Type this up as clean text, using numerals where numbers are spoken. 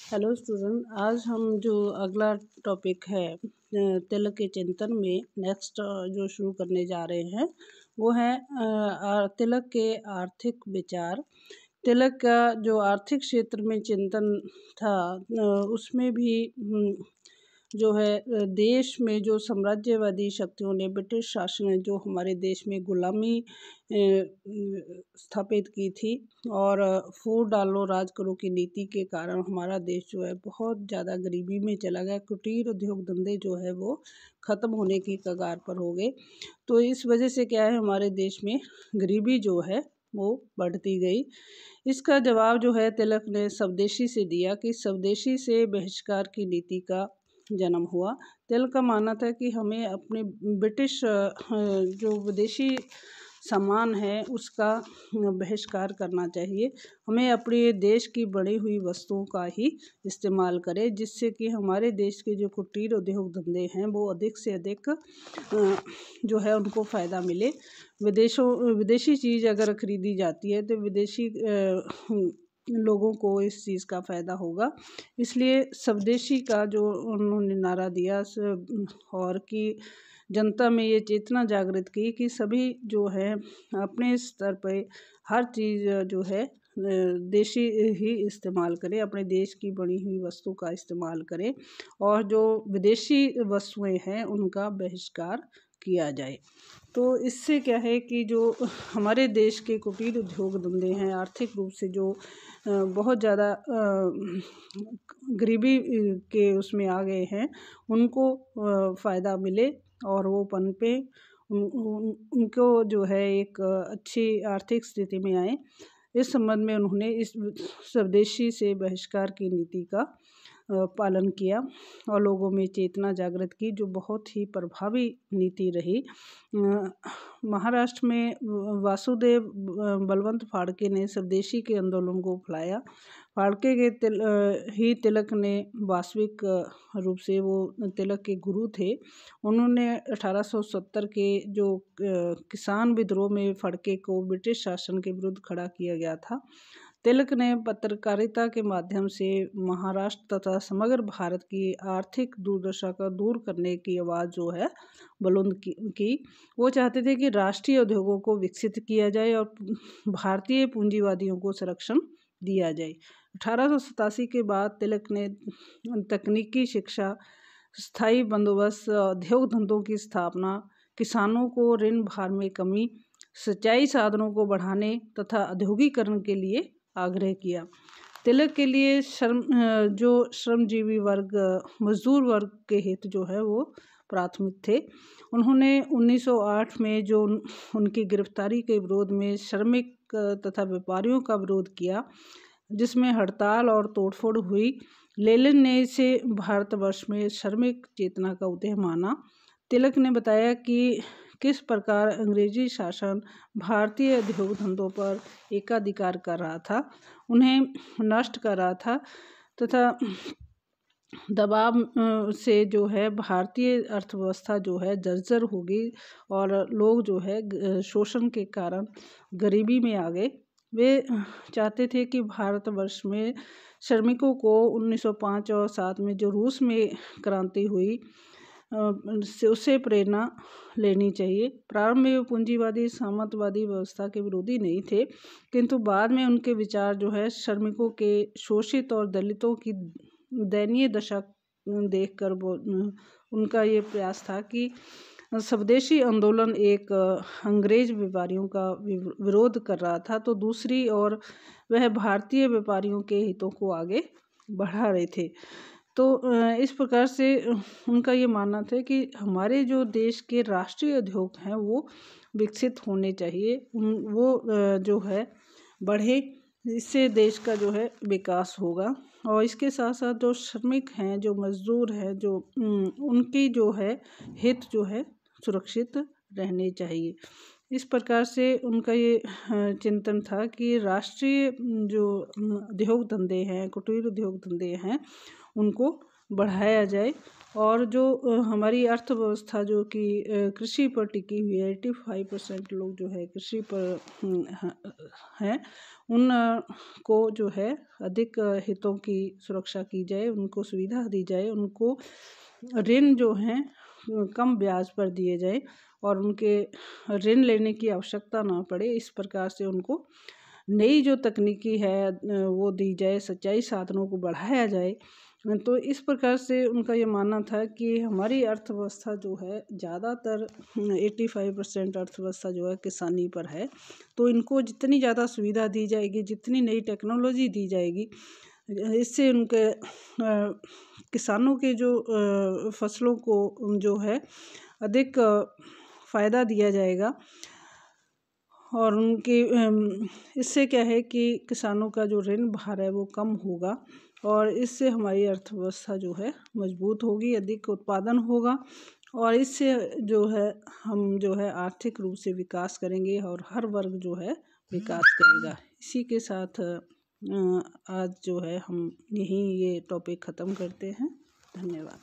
Hello student, आज हम जो अगला टॉपिक है तिलक के चिंतन में नेक्स्ट जो शुरू करने जा रहे हैं वो है तिलक के आर्थिक विचार। तिलक का जो आर्थिक क्षेत्र में चिंतन था उसमें भी जो है देश में जो साम्राज्यवादी शक्तियों ने, ब्रिटिश शासन ने जो हमारे देश में गुलामी स्थापित की थी और फूट डालो राज करो की नीति के कारण हमारा देश जो है बहुत ज़्यादा गरीबी में चला गया। कुटीर उद्योग धंधे जो है वो ख़त्म होने की कगार पर हो गए। तो इस वजह से क्या है, हमारे देश में गरीबी जो है वो बढ़ती गई। इसका जवाब जो है तिलक ने स्वदेशी से दिया कि स्वदेशी से बहिष्कार की नीति का जन्म हुआ। तिलक का मानना था कि हमें अपने ब्रिटिश जो विदेशी सामान है उसका बहिष्कार करना चाहिए। हमें अपने देश की बनी हुई वस्तुओं का ही इस्तेमाल करें, जिससे कि हमारे देश के जो कुटीर उद्योग धंधे हैं वो अधिक से अधिक जो है उनको फ़ायदा मिले। विदेशी चीज़ अगर ख़रीदी जाती है तो विदेशी लोगों को इस चीज़ का फ़ायदा होगा। इसलिए स्वदेशी का जो उन्होंने नारा दिया और कि जनता में ये चेतना जागृत की कि सभी जो है अपने स्तर पे हर चीज़ जो है देशी ही इस्तेमाल करें, अपने देश की बनी हुई वस्तु का इस्तेमाल करें और जो विदेशी वस्तुएं हैं उनका बहिष्कार किया जाए। तो इससे क्या है कि जो हमारे देश के कुटीर उद्योग धंधे हैं आर्थिक रूप से जो बहुत ज़्यादा गरीबी के उसमें आ गए हैं उनको फ़ायदा मिले और वो पनपे, उनको जो है एक अच्छी आर्थिक स्थिति में आए। इस संबंध में उन्होंने इस स्वदेशी से बहिष्कार की नीति का पालन किया और लोगों में चेतना जागृत की, जो बहुत ही प्रभावी नीति रही। महाराष्ट्र में वासुदेव बलवंत फाड़के ने स्वदेशी के आंदोलन को फैलाया। फाड़के के तिलक ने वास्तविक रूप से वो तिलक के गुरु थे। उन्होंने 1870 के जो किसान विद्रोह में फाड़के को ब्रिटिश शासन के विरुद्ध खड़ा किया गया था। तिलक ने पत्रकारिता के माध्यम से महाराष्ट्र तथा समग्र भारत की आर्थिक दुर्दशा का दूर करने की आवाज़ जो है बुलंद की। वो चाहते थे कि राष्ट्रीय उद्योगों को विकसित किया जाए और भारतीय पूंजीवादियों को संरक्षण दिया जाए। 1887 के बाद तिलक ने तकनीकी शिक्षा, स्थायी बंदोबस्त, उद्योग धंधों की स्थापना, किसानों को ऋण भार में कमी, सिंचाई साधनों को बढ़ाने तथा औद्योगिकरण के लिए आग्रह किया। तिलक के लिए जो श्रमजीवी वर्ग, मजदूर वर्ग के हित जो है वो प्राथमिक थे। उन्होंने 1908 में जो उनकी गिरफ्तारी के विरोध में श्रमिक तथा व्यापारियों का विरोध किया, जिसमें हड़ताल और तोड़फोड़ हुई। लेनिन ने इसे भारतवर्ष में श्रमिक चेतना का उदय माना। तिलक ने बताया कि किस प्रकार अंग्रेजी शासन भारतीय उद्योग धंधों पर एकाधिकार कर रहा था, उन्हें नष्ट कर रहा था तथा दबाव से जो है भारतीय अर्थव्यवस्था जो है जर्जर होगी और लोग जो है शोषण के कारण गरीबी में आ गए। वे चाहते थे कि भारतवर्ष में श्रमिकों को 1905 और 7 में जो रूस में क्रांति हुई उससे प्रेरणा लेनी चाहिए। प्रारंभ में वो पूंजीवादी सामंतवादी व्यवस्था के विरोधी नहीं थे, किंतु बाद में उनके विचार जो है श्रमिकों के शोषित और दलितों की दयनीय दशा देखकर उनका ये प्रयास था कि स्वदेशी आंदोलन एक अंग्रेज व्यापारियों का विरोध कर रहा था, तो दूसरी ओर वह भारतीय व्यापारियों के हितों को आगे बढ़ा रहे थे। तो इस प्रकार से उनका ये मानना था कि हमारे जो देश के राष्ट्रीय उद्योग हैं वो विकसित होने चाहिए, वो जो है बढ़े, इससे देश का जो है विकास होगा। और इसके साथ साथ जो श्रमिक हैं, जो मजदूर हैं, जो उनकी जो है हित जो है सुरक्षित रहने चाहिए। इस प्रकार से उनका ये चिंतन था कि राष्ट्रीय जो उद्योग धंधे हैं, कुटीर उद्योग धंधे हैं, उनको बढ़ाया जाए और जो हमारी अर्थव्यवस्था जो कि कृषि पर टिकी हुई है, 85% लोग जो है कृषि पर हैं, उन को जो है अधिक हितों की सुरक्षा की जाए, उनको सुविधा दी जाए, उनको ऋण जो हैं कम ब्याज पर दिए जाए और उनके ऋण लेने की आवश्यकता ना पड़े। इस प्रकार से उनको नई जो तकनीकी है वो दी जाए, सिंचाई साधनों को बढ़ाया जाए। तो इस प्रकार से उनका ये मानना था कि हमारी अर्थव्यवस्था जो है ज़्यादातर 85% अर्थव्यवस्था जो है किसानी पर है। तो इनको जितनी ज़्यादा सुविधा दी जाएगी, जितनी नई टेक्नोलॉजी दी जाएगी, इससे उनके किसानों के जो फसलों को जो है अधिक फ़ायदा दिया जाएगा और उनकी इससे क्या है कि किसानों का जो ऋण भार है वो कम होगा और इससे हमारी अर्थव्यवस्था जो है मजबूत होगी, अधिक उत्पादन होगा और इससे जो है हम जो है आर्थिक रूप से विकास करेंगे और हर वर्ग जो है विकास करेगा। इसी के साथ आज जो है हम यहीं ये टॉपिक ख़त्म करते हैं। धन्यवाद।